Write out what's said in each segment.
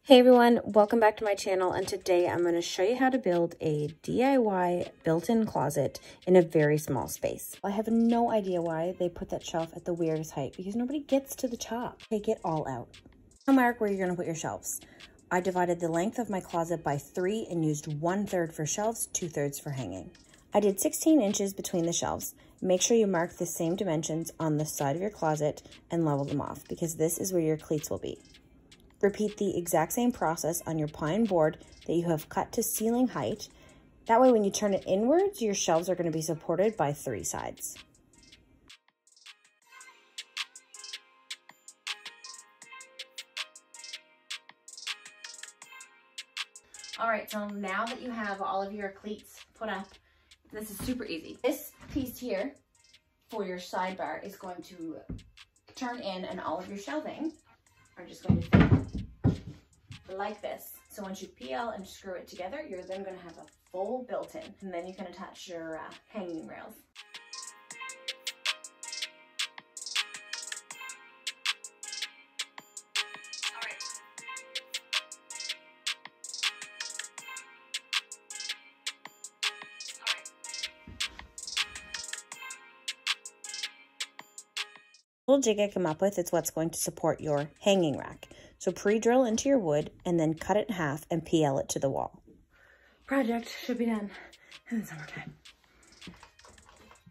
Hey everyone, welcome back to my channel, and today I'm going to show you how to build a DIY built-in closet in a very small space. I have no idea why they put that shelf at the weirdest height because nobody gets to the top. Take it all out. Now mark where you're going to put your shelves. I divided the length of my closet by 3 and used 1/3 for shelves, 2/3 for hanging. I did 16 inches between the shelves. Make sure you mark the same dimensions on the side of your closet and level them off because this is where your cleats will be. Repeat the exact same process on your pine board that you have cut to ceiling height. That way when you turn it inwards, your shelves are going to be supported by 3 sides. All right, so now that you have all of your cleats put up, this is super easy. This piece here for your sidebar is going to turn in, and all of your shelving are just going to fit like this. So once you peel and screw it together, you're then going to have a full built-in, and then you can attach your hanging rails. Little jig I come up with, it's what's going to support your hanging rack. So pre-drill into your wood and then cut it in half and PL it to the wall. Project should be done in the summertime.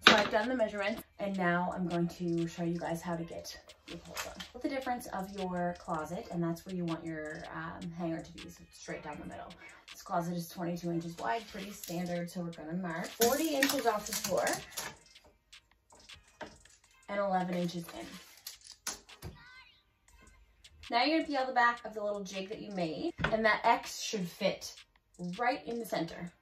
So I've done the measurements and now I'm going to show you guys how to get your poles on. What's the difference of your closet, and that's where you want your hanger to be, so it's straight down the middle. This closet is 22 inches wide, pretty standard, so we're going to mark 40 inches off the floor and 11 inches in. Now you're gonna peel the back of the little jig that you made, and that X should fit right in the center.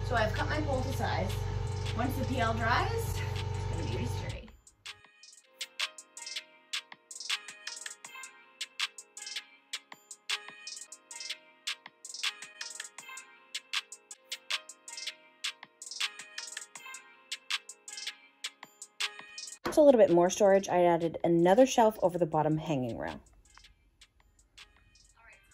So I've cut my pole to size. Once the PL dries, it's gonna be sturdy. A little bit more storage, I added another shelf over the bottom hanging rail.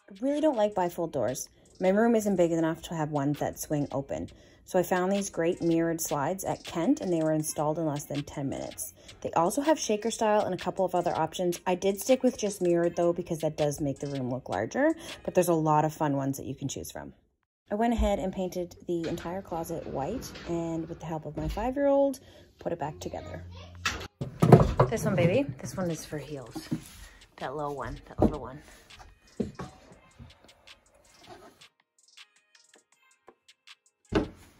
I really don't like bifold doors. My room isn't big enough to have one that swing open. So I found these great mirrored slides at Kent, and they were installed in less than 10 minutes. They also have shaker style and a couple of other options. I did stick with just mirrored though, because that does make the room look larger, but there's a lot of fun ones that you can choose from. I went ahead and painted the entire closet white, and with the help of my 5-year-old, put it back together. This one, baby, this one is for heels. That low one, that little one.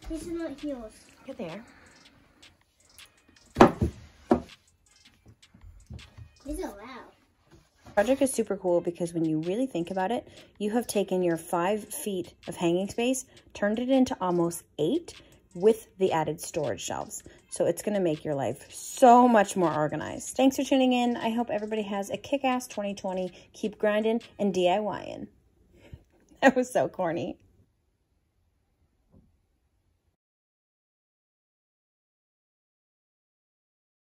These are not heels. You're there. These are loud. Project is super cool because when you really think about it, you have taken your 5 feet of hanging space, turned it into almost 8 with the added storage shelves. So it's going to make your life so much more organized. Thanks for tuning in. I hope everybody has a kick-ass 2020. Keep grinding and DIYing. That was so corny.